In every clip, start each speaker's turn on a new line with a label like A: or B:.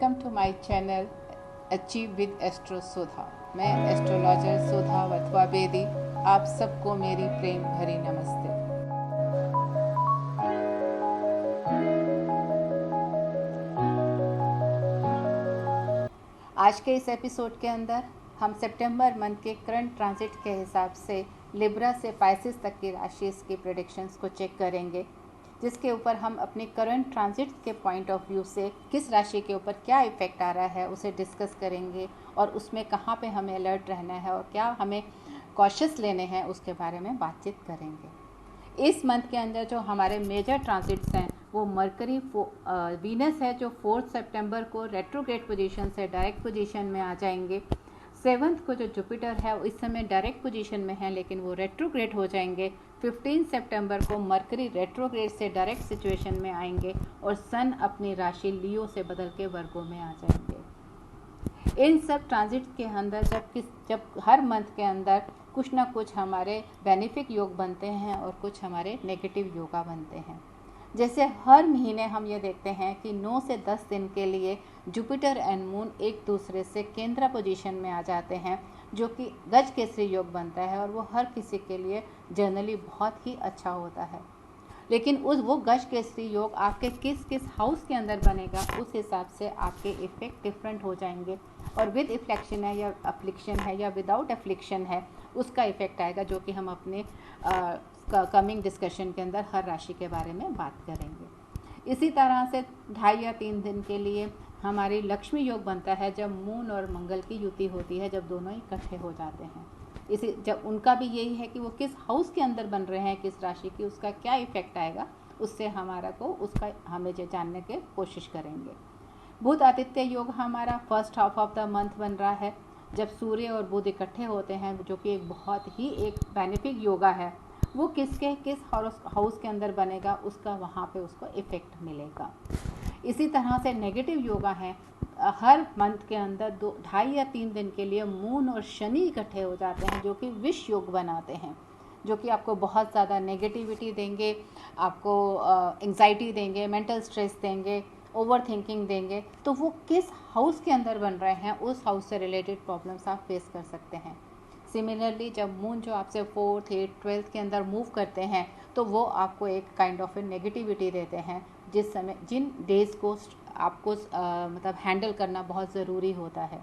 A: Welcome to my channel achieve with astro Sudha. मैं astrologer सुधा वथवा बेदी। आप सबको मेरी प्रेम भरी नमस्ते। आज के इस एपिसोड के अंदर हम सितंबर मंथ के करंट ट्रांजिट के हिसाब से लिब्रा से पाइसिस तक की राशि की प्रेडिक्शंस को चेक करेंगे, जिसके ऊपर हम अपने करंट ट्रांजिट के पॉइंट ऑफ व्यू से किस राशि के ऊपर क्या इफेक्ट आ रहा है उसे डिस्कस करेंगे और उसमें कहाँ पे हमें अलर्ट रहना है और क्या हमें कॉशियस लेने हैं उसके बारे में बातचीत करेंगे। इस मंथ के अंदर जो हमारे मेजर ट्रांजिट्स हैं वो मरकरी वीनस है जो 4 सितंबर को रेट्रोग्रेड पोजीशन से डायरेक्ट पोजीशन में आ जाएंगे। 7 को जो जुपिटर है इस समय डायरेक्ट पोजीशन में है लेकिन वो रेट्रोग्रेड हो जाएंगे। 15 सितंबर को मरकरी रेट्रोग्रेड से डायरेक्ट सिचुएशन में आएंगे और सन अपनी राशि लियो से बदल के वर्गों में आ जाएंगे। इन सब ट्रांजिट के अंदर जब हर मंथ के अंदर कुछ ना कुछ हमारे बेनिफिक योग बनते हैं और कुछ हमारे नेगेटिव योगा बनते हैं। जैसे हर महीने हम ये देखते हैं कि 9 से 10 दिन के लिए जुपिटर एंड मून एक दूसरे से केंद्र पोजीशन में आ जाते हैं, जो कि गज केसरी योग बनता है और वो हर किसी के लिए जनरली बहुत ही अच्छा होता है। लेकिन वो गज केसरी योग आपके किस किस हाउस के अंदर बनेगा उस हिसाब से आपके इफेक्ट डिफरेंट हो जाएंगे और विद इफ्लेक्शन है या अफ्लिक्शन है या विदाउट अफ्लिक्शन है उसका इफेक्ट आएगा, जो कि हम अपने कमिंग डिस्कशन के अंदर हर राशि के बारे में बात करेंगे। इसी तरह से 2.5 या 3 दिन के लिए हमारी लक्ष्मी योग बनता है जब मून और मंगल की युति होती है, जब दोनों इकट्ठे हो जाते हैं। जब उनका भी यही है कि वो किस हाउस के अंदर बन रहे हैं, किस राशि की, उसका क्या इफेक्ट आएगा, उससे हमें जो जानने की कोशिश करेंगे। बुध आदित्य योग हमारा first half of the month बन रहा है जब सूर्य और बुध इकट्ठे होते हैं, जो कि एक बहुत ही एक बेनिफिक योगा है। वो किस हाउस के अंदर बनेगा उसका वहाँ पे उसको इफेक्ट मिलेगा। इसी तरह से नेगेटिव योगा है हर मंथ के अंदर 2.5 या 3 दिन के लिए मून और शनि इकट्ठे हो जाते हैं, जो कि विष योग बनाते हैं, जो कि आपको बहुत ज़्यादा नेगेटिविटी देंगे, आपको एंग्जाइटी देंगे, मेंटल स्ट्रेस देंगे, ओवर थिंकिंग देंगे। तो वो किस हाउस के अंदर बन रहे हैं उस हाउस से रिलेटेड प्रॉब्लम्स आप फेस कर सकते हैं। सिमिलरली जब मून जो आपसे 4th, 8th, 12th के अंदर मूव करते हैं तो वो आपको एक काइंड ऑफ नेगेटिविटी देते हैं, जिन डेज़ को आपको मतलब हैंडल करना बहुत ज़रूरी होता है।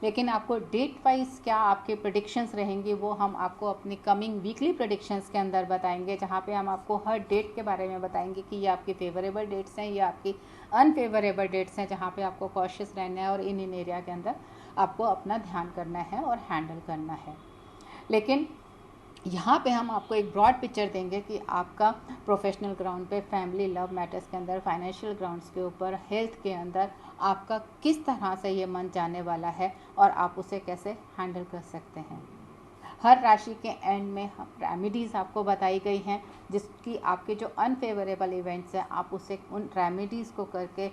A: लेकिन आपको डेट वाइज क्या आपके प्रेडिक्शंस रहेंगी वो हम आपको अपनी कमिंग वीकली प्रेडिक्शंस के अंदर बताएंगे, जहाँ पे हम आपको हर डेट के बारे में बताएंगे कि ये आपकी फेवरेबल डेट्स हैं या आपकी अनफेवरेबल डेट्स हैं, जहाँ पे आपको कॉशियस रहना है और इन एरिया के अंदर आपको अपना ध्यान करना है और हैंडल करना है। लेकिन यहाँ पे हम आपको एक ब्रॉड पिक्चर देंगे कि आपका प्रोफेशनल ग्राउंड पे, फैमिली, लव मैटर्स के अंदर, फाइनेंशियल ग्राउंड्स के ऊपर, हेल्थ के अंदर आपका किस तरह से ये मंथ जाने वाला है और आप उसे कैसे हैंडल कर सकते हैं। हर राशि के एंड में रेमेडीज़ आपको बताई गई हैं, जिसकी आपके जो अनफेवरेबल इवेंट्स हैं आप उसे उन रेमेडीज़ को करके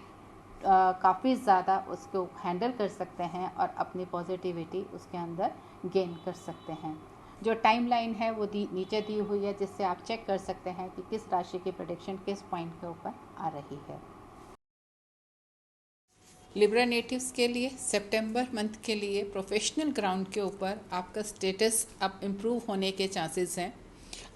A: काफ़ी ज़्यादा उसको हैंडल कर सकते हैं और अपनी पॉजिटिविटी उसके अंदर गेन कर सकते हैं। जो टाइमलाइन है वो नीचे दी हुई है, जिससे आप चेक कर सकते हैं कि किस राशि की प्रेडिक्शन किस पॉइंट के ऊपर आ रही है। लिब्रा नेटिव्स के लिए सितंबर मंथ के लिए प्रोफेशनल ग्राउंड के ऊपर आपका स्टेटस अब इम्प्रूव होने के चांसेस हैं।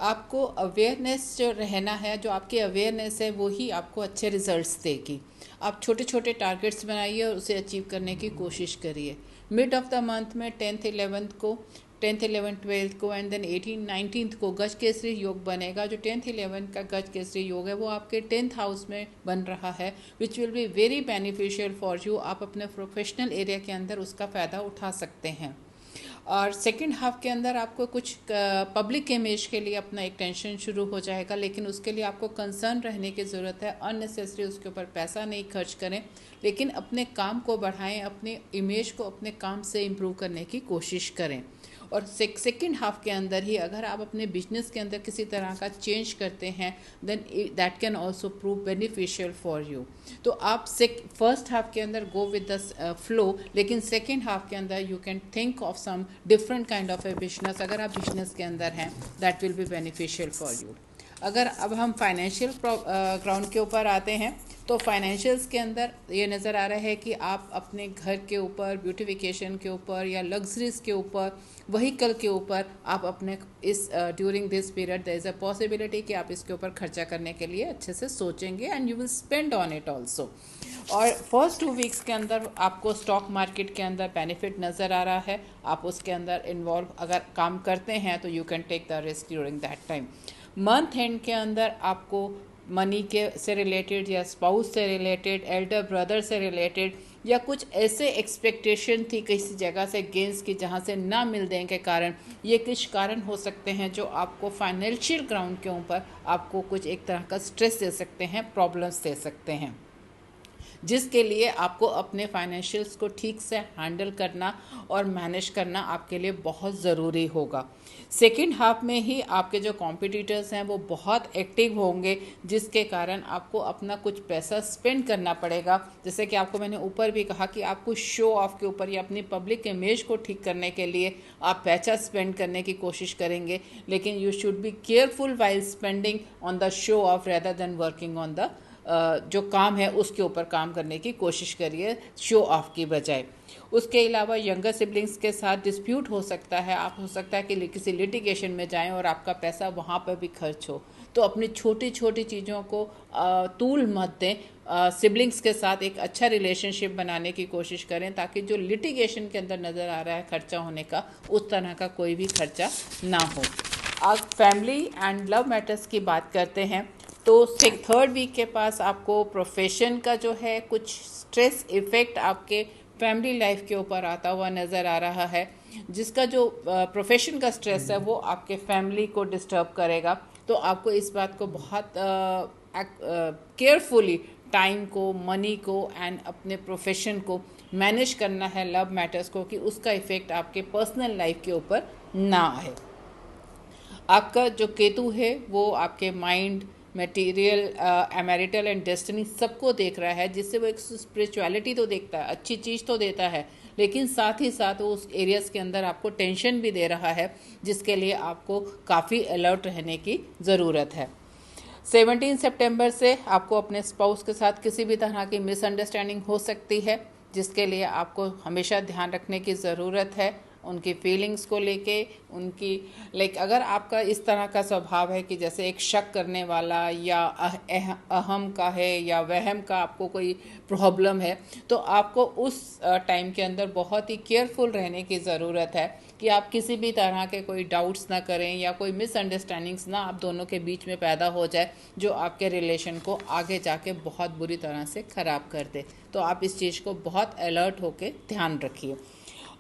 A: आपको अवेयरनेस जो रहना है, जो आपकी अवेयरनेस है वो ही आपको अच्छे रिजल्ट्स देगी। आप छोटे छोटे टारगेट्स बनाइए और उसे अचीव करने की कोशिश करिए। मिड ऑफ द मंथ में 10th, 11th, 12th को एंड देन 18th, 19th को गज केसरी योग बनेगा। जो 10th, 11th का गज केसरी योग है वो आपके 10th हाउस में बन रहा है, which will be very beneficial for you. आप अपने प्रोफेशनल एरिया के अंदर उसका फ़ायदा उठा सकते हैं। और सेकेंड हाफ के अंदर आपको कुछ पब्लिक इमेज के लिए अपना एक टेंशन शुरू हो जाएगा, लेकिन उसके लिए आपको कंसर्न रहने की ज़रूरत है। अननेसेसरी उसके ऊपर पैसा नहीं खर्च करें, लेकिन अपने काम को बढ़ाएं, अपने इमेज को अपने काम से इम्प्रूव करने की कोशिश करें। और सेकेंड हाफ के अंदर ही अगर आप अपने बिजनेस के अंदर किसी तरह का चेंज करते हैं then that can also prove beneficial for you. तो आप फर्स्ट हाफ के अंदर गो विद द फ्लो, लेकिन सेकेंड हाफ के अंदर you can think of some different kind of a business. अगर आप बिजनेस के अंदर हैं that will be beneficial for you. अगर अब हम फाइनेंशियल ग्राउंड के ऊपर आते हैं तो फाइनेंशियल्स के अंदर ये नज़र आ रहा है कि आप अपने घर के ऊपर, ब्यूटिफिकेशन के ऊपर या लग्जरीज के ऊपर, व्हीकल के ऊपर आप अपने इस during this period there is a possibility कि आप इसके ऊपर खर्चा करने के लिए अच्छे से सोचेंगे and you will spend on it also. और फर्स्ट 2 वीक्स के अंदर आपको स्टॉक मार्केट के अंदर बेनिफिट नज़र आ रहा है। आप उसके अंदर इन्वॉल्व अगर काम करते हैं तो you can take the risk during that time. Month end के अंदर आपको मनी के से रिलेटेड या स्पाउस से रिलेटेड, एल्डर ब्रदर से रिलेटेड या कुछ ऐसे एक्सपेक्टेशन थी किसी जगह से गेंस की जहाँ से ना मिलने के कारण, ये कुछ कारण हो सकते हैं जो आपको फाइनेंशियल ग्राउंड के ऊपर आपको कुछ एक तरह का स्ट्रेस दे सकते हैं, प्रॉब्लम्स दे सकते हैं, जिसके लिए आपको अपने फाइनेंशियल्स को ठीक से हैंडल करना और मैनेज करना आपके लिए बहुत ज़रूरी होगा। सेकेंड हाफ में ही आपके जो कॉम्पिटिटर्स हैं वो बहुत एक्टिव होंगे, जिसके कारण आपको अपना कुछ पैसा स्पेंड करना पड़ेगा। जैसे कि आपको मैंने ऊपर भी कहा कि आपको शो ऑफ के ऊपर या अपनी पब्लिक इमेज को ठीक करने के लिए आप पैसा स्पेंड करने की कोशिश करेंगे, लेकिन you should be careful while spending on the show off rather than working on the जो काम है उसके ऊपर काम करने की कोशिश करिए शो ऑफ की बजाय। उसके अलावा यंगर सिबलिंग्स के साथ डिस्प्यूट हो सकता है, आप हो सकता है कि किसी लिटिगेशन में जाएं और आपका पैसा वहाँ पर भी खर्च हो। तो अपनी छोटी छोटी चीज़ों को तूल मत दें, सिबलिंग्स के साथ एक अच्छा रिलेशनशिप बनाने की कोशिश करें ताकि जो लिटिगेशन के अंदर नज़र आ रहा है खर्चा होने का, उस तरह का कोई भी खर्चा ना हो। आज फैमिली एंड लव मैटर्स की बात करते हैं तो 3rd वीक के पास आपको प्रोफेशन का जो है कुछ स्ट्रेस इफ़ेक्ट आपके फैमिली लाइफ के ऊपर आता हुआ नज़र आ रहा है, जिसका जो प्रोफेशन का स्ट्रेस है वो आपके फैमिली को डिस्टर्ब करेगा। तो आपको इस बात को बहुत केयरफुली टाइम को, मनी को एंड अपने प्रोफेशन को मैनेज करना है, लव मैटर्स को, कि उसका इफ़ेक्ट आपके पर्सनल लाइफ के ऊपर ना आए। आपका जो केतु है वो आपके mind, material, marital and destiny सबको देख रहा है, जिससे वो एक स्पिरिचुअलिटी तो देखता है, अच्छी चीज़ तो देता है, लेकिन साथ ही साथ वो उस एरियाज़ के अंदर आपको टेंशन भी दे रहा है, जिसके लिए आपको काफ़ी अलर्ट रहने की ज़रूरत है। 17 सितंबर से आपको अपने स्पाउस के साथ किसी भी तरह की मिसअंडरस्टैंडिंग हो सकती है, जिसके लिए आपको हमेशा ध्यान रखने की ज़रूरत है उनकी फीलिंग्स को लेके, उनकी अगर आपका इस तरह का स्वभाव है कि जैसे एक शक करने वाला या अहम का है या वहम का आपको कोई प्रॉब्लम है, तो आपको उस टाइम के अंदर बहुत ही केयरफुल रहने की ज़रूरत है कि आप किसी भी तरह के कोई डाउट्स ना करें या कोई मिसअंडरस्टैंडिंग्स ना आप दोनों के बीच में पैदा हो जाए, जो आपके रिलेशन को आगे जाके बहुत बुरी तरह से ख़राब कर दे। तो आप इस चीज़ को बहुत अलर्ट होकर ध्यान रखिए।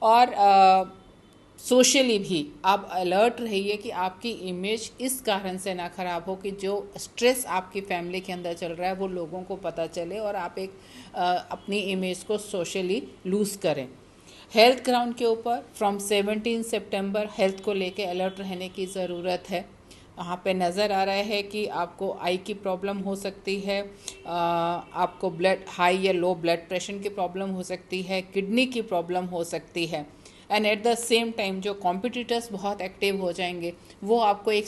A: और सोशली भी आप अलर्ट रहिए कि आपकी इमेज इस कारण से ना ख़राब हो कि जो स्ट्रेस आपकी फैमिली के अंदर चल रहा है वो लोगों को पता चले और आप एक अपनी इमेज को सोशली लूज़ करें। हेल्थ ग्राउंड के ऊपर फ्रॉम 17 सितंबर हेल्थ को लेके अलर्ट रहने की ज़रूरत है। वहाँ पे नज़र आ रहा है कि आपको आई की प्रॉब्लम हो सकती है, आपको हाई या लो ब्लड प्रेशर की प्रॉब्लम हो सकती है, किडनी की प्रॉब्लम हो सकती है। And at the same time जो कॉम्पिटिटर्स बहुत एक्टिव हो जाएंगे वो आपको एक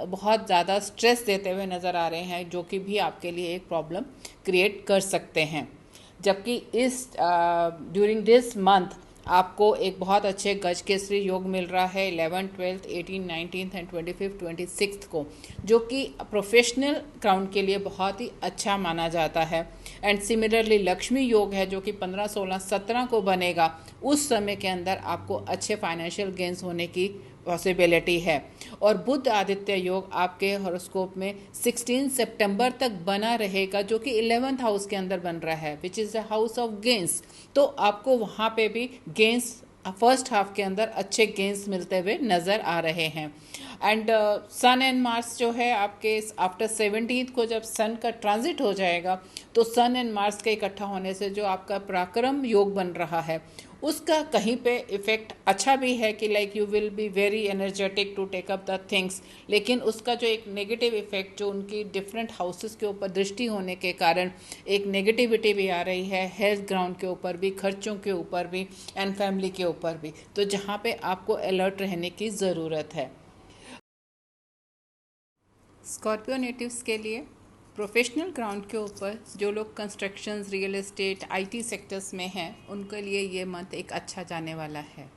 A: बहुत ज़्यादा स्ट्रेस देते हुए नज़र आ रहे हैं, जो कि भी आपके लिए एक प्रॉब्लम क्रिएट कर सकते हैं। जबकि इस ड्यूरिंग दिस मंथ आपको एक बहुत अच्छे गज केसरी योग मिल रहा है 11, 12, 18, 19 एंड 25, 26 को, जो कि प्रोफेशनल ग्राउंड के लिए बहुत ही अच्छा माना जाता है। एंड सिमिलरली लक्ष्मी योग है जो कि 15, 16, 17 को बनेगा। उस समय के अंदर आपको अच्छे फाइनेंशियल गेंस होने की पॉसिबिलिटी है। और बुध आदित्य योग आपके हॉरोस्कोप में 16 सितंबर तक बना रहेगा, जो कि 11th हाउस के अंदर बन रहा है, which is the house of gains. तो आपको वहाँ पे भी गेंस फर्स्ट हाफ के अंदर अच्छे गेंस मिलते हुए नज़र आ रहे हैं। एंड सन एंड मार्स जो है आपके आफ्टर 17 को जब सन का ट्रांजिट हो जाएगा, तो सन एंड मार्स के इकट्ठा होने से जो आपका पराक्रम योग बन रहा है उसका कहीं पे इफ़ेक्ट अच्छा भी है कि you will be very energetic to take up the things, लेकिन उसका जो एक नेगेटिव इफ़ेक्ट जो उनकी डिफरेंट हाउसेस के ऊपर दृष्टि होने के कारण एक नेगेटिविटी भी आ रही है, हेल्थ ग्राउंड के ऊपर भी, खर्चों के ऊपर भी एंड फैमिली के ऊपर भी, तो जहाँ पे आपको अलर्ट रहने की ज़रूरत है। स्कॉर्पियो नेटिव्स के लिए प्रोफेशनल ग्राउंड के ऊपर जो लोग constructions, real estate, IT sectors में हैं, उनके लिए ये मंथ एक अच्छा जाने वाला है।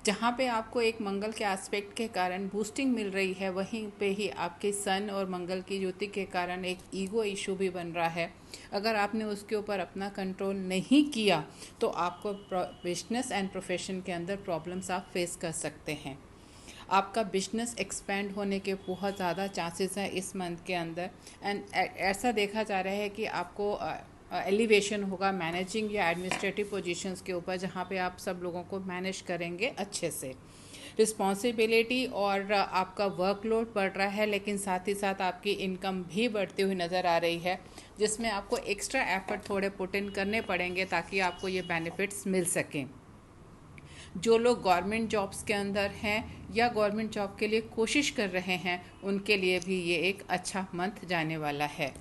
A: जहाँ पे आपको एक मंगल के एस्पेक्ट के कारण बूस्टिंग मिल रही है, वहीं पे ही आपके सन और मंगल की युति के कारण एक ईगो इशू भी बन रहा है। अगर आपने उसके ऊपर अपना कंट्रोल नहीं किया तो आपको बिजनेस एंड प्रोफेशन के अंदर प्रॉब्लम्स आप फेस कर सकते हैं। आपका बिजनेस एक्सपेंड होने के बहुत ज़्यादा चांसेस हैं इस मंथ के अंदर। एंड ऐसा देखा जा रहा है कि आपको एलिवेशन होगा मैनेजिंग या एडमिनिस्ट्रेटिव पोजीशंस के ऊपर, जहाँ पे आप सब लोगों को मैनेज करेंगे अच्छे से। रिस्पॉन्सिबिलिटी और आपका वर्कलोड बढ़ रहा है, लेकिन साथ ही साथ आपकी इनकम भी बढ़ती हुई नज़र आ रही है, जिसमें आपको एक्स्ट्रा एफर्ट थोड़े पुट इन करने पड़ेंगे ताकि आपको ये बेनिफिट्स मिल सकें। जो लोग गवर्नमेंट जॉब्स के अंदर हैं या गवर्नमेंट जॉब के लिए कोशिश कर रहे हैं, उनके लिए भी ये एक अच्छा मंथ जाने वाला है।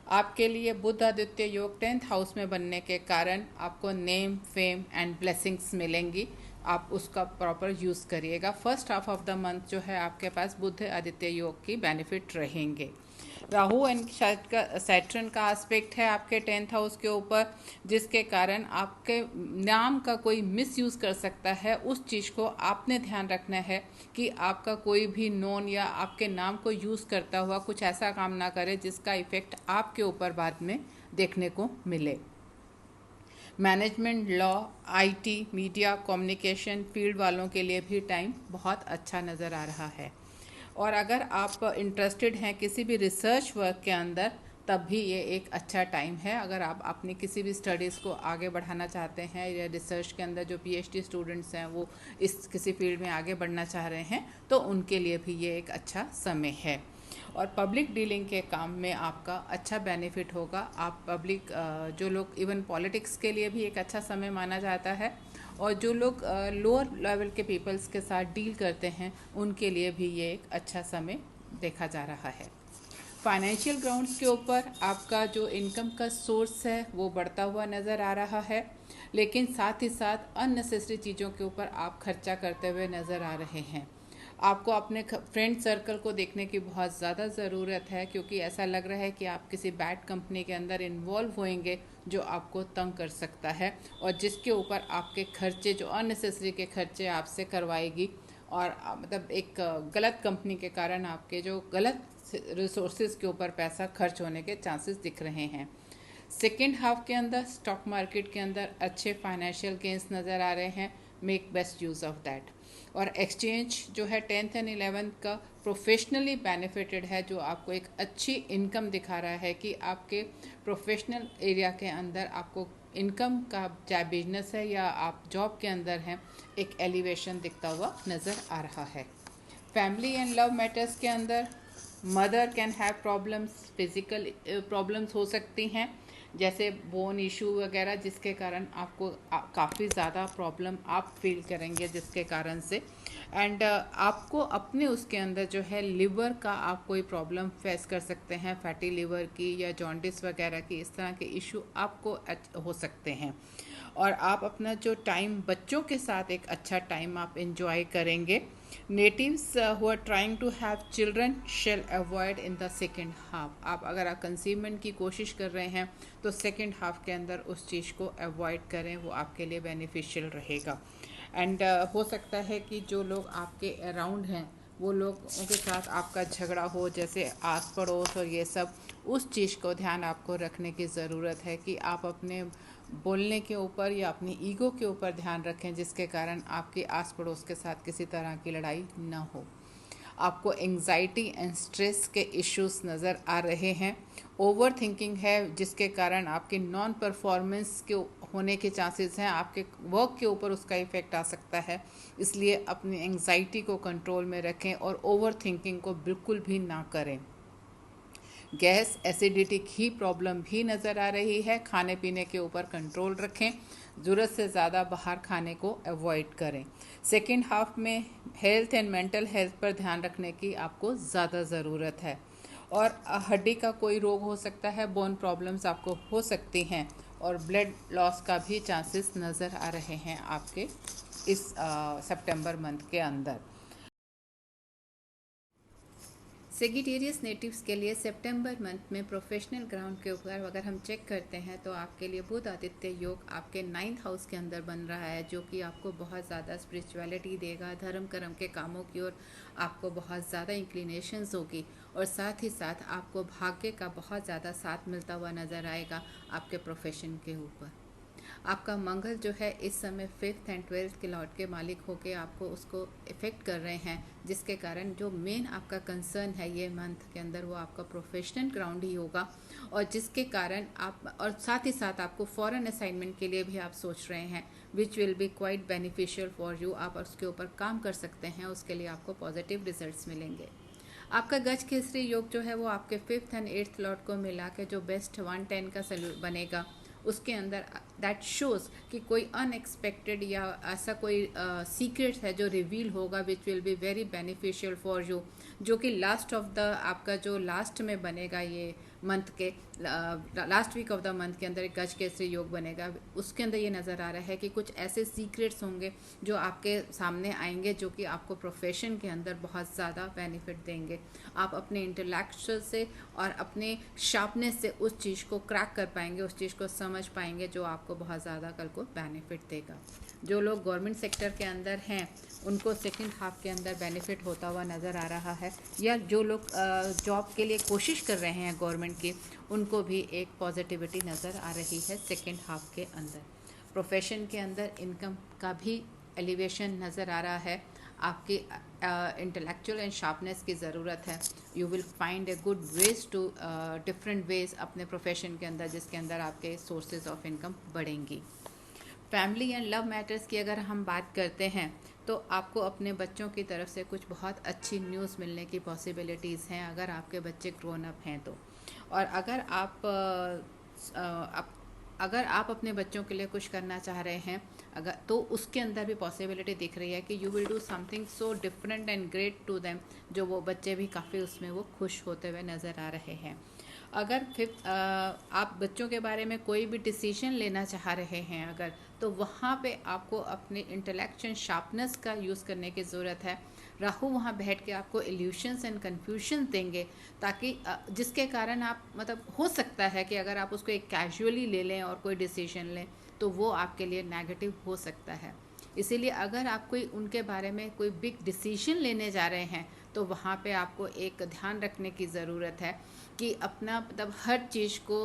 A: आपके लिए बुध आदित्य योग 10th हाउस में बनने के कारण आपको नेम, फेम एंड ब्लेसिंग्स मिलेंगी। आप उसका प्रॉपर यूज़ करिएगा। First half of the month जो है आपके पास बुध आदित्य योग की बेनिफिट रहेंगे। राहु एंड सैटर्न का एस्पेक्ट है आपके 10th हाउस के ऊपर, जिसके कारण आपके नाम का कोई मिसयूज़ कर सकता है। उस चीज़ को आपने ध्यान रखना है कि आपका कोई भी नोन या आपके नाम को यूज़ करता हुआ कुछ ऐसा काम ना करे जिसका इफ़ेक्ट आपके ऊपर बाद में देखने को मिले। Management, law, IT, media, communication field वालों के लिए भी टाइम बहुत अच्छा नज़र आ रहा है। और अगर आप इंटरेस्टेड हैं किसी भी रिसर्च वर्क के अंदर, तब भी ये एक अच्छा टाइम है। अगर आप अपनी किसी भी स्टडीज़ को आगे बढ़ाना चाहते हैं या रिसर्च के अंदर जो पीएचडी स्टूडेंट्स हैं वो इस किसी फील्ड में आगे बढ़ना चाह रहे हैं, तो उनके लिए भी ये एक अच्छा समय है। और पब्लिक डीलिंग के काम में आपका अच्छा बेनिफिट होगा। आप पब्लिक जो लोग इवन पॉलिटिक्स के लिए भी एक अच्छा समय माना जाता है, और जो लोग लोअर लेवल के पीपल्स के साथ डील करते हैं, उनके लिए भी ये एक अच्छा समय देखा जा रहा है। फाइनेंशियल ग्राउंड्स के ऊपर आपका जो इनकम का सोर्स है वो बढ़ता हुआ नज़र आ रहा है, लेकिन साथ ही साथ अननेसेसरी चीज़ों के ऊपर आप खर्चा करते हुए नज़र आ रहे हैं। आपको अपने फ्रेंड सर्कल को देखने की बहुत ज़्यादा ज़रूरत है, क्योंकि ऐसा लग रहा है कि आप किसी बैड कंपनी के अंदर इन्वॉल्व होएंगे जो आपको तंग कर सकता है, और जिसके ऊपर आपके खर्चे जो अननेसेसरी के खर्चे आपसे करवाएगी, और मतलब एक गलत कंपनी के कारण आपके जो गलत रिसोर्सेज के ऊपर पैसा खर्च होने के चांसेस दिख रहे हैं। सेकेंड हाफ के अंदर स्टॉक मार्केट के अंदर अच्छे फाइनेंशियल गेंस नज़र आ रहे हैं। Make best use of that. और एक्सचेंज जो है 10th एंड 11th का प्रोफेशनली बेनिफिटेड है, जो आपको एक अच्छी इनकम दिखा रहा है कि आपके प्रोफेशनल एरिया के अंदर आपको इनकम का, चाहे बिजनेस है या आप जॉब के अंदर हैं, एक एलिवेशन दिखता हुआ नज़र आ रहा है। फैमिली एंड लव मैटर्स के अंदर mother can have problems, physical problems हो सकती हैं, जैसे बोन इशू वगैरह, जिसके कारण आपको काफ़ी ज़्यादा प्रॉब्लम आप फील करेंगे, जिसके कारण से एंड आपको अपने उसके अंदर जो है लिवर का आप कोई प्रॉब्लम फेस कर सकते हैं, फैटी लिवर की या जॉन्डिस वगैरह की, इस तरह के इशू आपको हो सकते हैं। और आप अपना जो टाइम बच्चों के साथ एक अच्छा टाइम आप एंजॉय करेंगे। Natives who are trying to have children shall avoid in the second half. आप अगर आप कंसीवमेंट की कोशिश कर रहे हैं तो सेकेंड हाफ के अंदर उस चीज़ को अवॉइड करें, वो आपके लिए बेनिफिशियल रहेगा। एंड हो सकता है कि जो लोग आपके अराउंड हैं वो लोगों के साथ आपका झगड़ा हो, जैसे आस पड़ोस और ये सब, उस चीज़ को ध्यान आपको रखने की ज़रूरत है कि आप अपने बोलने के ऊपर या अपनी ईगो के ऊपर ध्यान रखें, जिसके कारण आपके आस पड़ोस के साथ किसी तरह की लड़ाई ना हो। आपको एंग्जाइटी एंड स्ट्रेस के इश्यूज नज़र आ रहे हैं। ओवर थिंकिंग है, जिसके कारण आपके नॉन परफॉर्मेंस के होने के चांसेस हैं, आपके वर्क के ऊपर उसका इफ़ेक्ट आ सकता है। इसलिए अपनी एंग्जाइटी को कंट्रोल में रखें और ओवर थिंकिंग को बिल्कुल भी ना करें। गैस, एसिडिटी की प्रॉब्लम भी नज़र आ रही है। खाने पीने के ऊपर कंट्रोल रखें, ज़रूरत से ज़्यादा बाहर खाने को अवॉइड करें। सेकेंड हाफ में हेल्थ एंड मेंटल हेल्थ पर ध्यान रखने की आपको ज़्यादा ज़रूरत है। और हड्डी का कोई रोग हो सकता है, बोन प्रॉब्लम्स आपको हो सकती हैं, और ब्लड लॉस का भी चांसेस नज़र आ रहे हैं आपके इस सितंबर मंथ के अंदर। सेगिटेरियस नेटिव्स के लिए सितंबर मंथ में प्रोफेशनल ग्राउंड के ऊपर अगर हम चेक करते हैं तो आपके लिए बुध आदित्य योग आपके 9th हाउस के अंदर बन रहा है, जो कि आपको बहुत ज़्यादा स्पिरिचुअलिटी देगा। धर्म कर्म के कामों की ओर आपको बहुत ज़्यादा इंक्लिनेशंस होगी और साथ ही साथ आपको भाग्य का बहुत ज़्यादा साथ मिलता हुआ नज़र आएगा आपके प्रोफेशन के ऊपर। आपका मंगल जो है इस समय 5th एंड 12th के लॉर्ड के मालिक होके आपको उसको इफ़ेक्ट कर रहे हैं, जिसके कारण जो मेन आपका कंसर्न है ये मंथ के अंदर वो आपका प्रोफेशनल ग्राउंड ही होगा, और जिसके कारण आप और साथ ही साथ आपको फॉरेन असाइनमेंट के लिए भी आप सोच रहे हैं, which will be quite beneficial for you. आप उसके ऊपर काम कर सकते हैं, उसके लिए आपको पॉजिटिव रिजल्ट्स मिलेंगे। आपका गज केसरी योग जो है वो आपके 5th एंड 8th लॉर्ड को मिला के जो बेस्ट 110 का बनेगा, उसके अंदर दैट शोज़ कि कोई अनएक्सपेक्टेड या ऐसा कोई सीक्रेट है जो रिवील होगा which will be very beneficial for you, जो कि लास्ट ऑफ द आपका जो लास्ट में बनेगा ये मंथ के last week of the month के अंदर एक गज केसरी योग बनेगा। उसके अंदर ये नज़र आ रहा है कि कुछ ऐसे सीक्रेट्स होंगे जो आपके सामने आएंगे, जो कि आपको प्रोफेशन के अंदर बहुत ज़्यादा बेनिफिट देंगे। आप अपने इंटेलेक्चुअल से और अपने शार्पनेस से उस चीज़ को क्रैक कर पाएंगे, उस चीज़ को समझ पाएंगे, जो आपको बहुत ज़्यादा कल को बेनिफिट देगा। जो लोग गवर्नमेंट सेक्टर के अंदर हैं उनको सेकंड हाफ के अंदर बेनिफिट होता हुआ नज़र आ रहा है, या जो लोग जॉब के लिए कोशिश कर रहे हैं गवर्नमेंट की, उनको भी एक पॉजिटिविटी नज़र आ रही है सेकंड हाफ के अंदर। प्रोफेशन के अंदर इनकम का भी एलिवेशन नज़र आ रहा है। आपकी इंटेलेक्चुअल एंड शार्पनेस की ज़रूरत है। You will find a good ways to different ways अपने प्रोफेशन के अंदर, जिसके अंदर आपके सोर्सेज ऑफ इनकम बढ़ेंगी। फैमिली एंड लव मैटर्स की अगर हम बात करते हैं तो आपको अपने बच्चों की तरफ से कुछ बहुत अच्छी न्यूज़ मिलने की पॉसिबिलिटीज़ हैं, अगर आपके बच्चे ग्रोन अप हैं तो। और अगर आप अपने बच्चों के लिए कुछ करना चाह रहे हैं अगर, तो उसके अंदर भी पॉसिबिलिटी दिख रही है कि you will do something so different and great to them, जो वो बच्चे भी काफ़ी उसमें वो खुश होते हुए नज़र आ रहे हैं। अगर फिर आप बच्चों के बारे में कोई भी डिसीजन लेना चाह रहे हैं अगर, तो वहाँ पे आपको अपने इंटेलेक्चुअल शार्पनेस का यूज़ करने की ज़रूरत है। राहु वहाँ बैठ के आपको इल्यूशंस एंड कन्फ्यूजन देंगे, ताकि जिसके कारण आप मतलब हो सकता है कि अगर आप उसको एक कैजुअली ले लें और कोई डिसीजन लें तो वो आपके लिए नेगेटिव हो सकता है। इसीलिए अगर आप कोई उनके बारे में कोई बिग डिसीजन लेने जा रहे हैं तो वहाँ पे आपको एक ध्यान रखने की ज़रूरत है कि अपना मतलब हर चीज़ को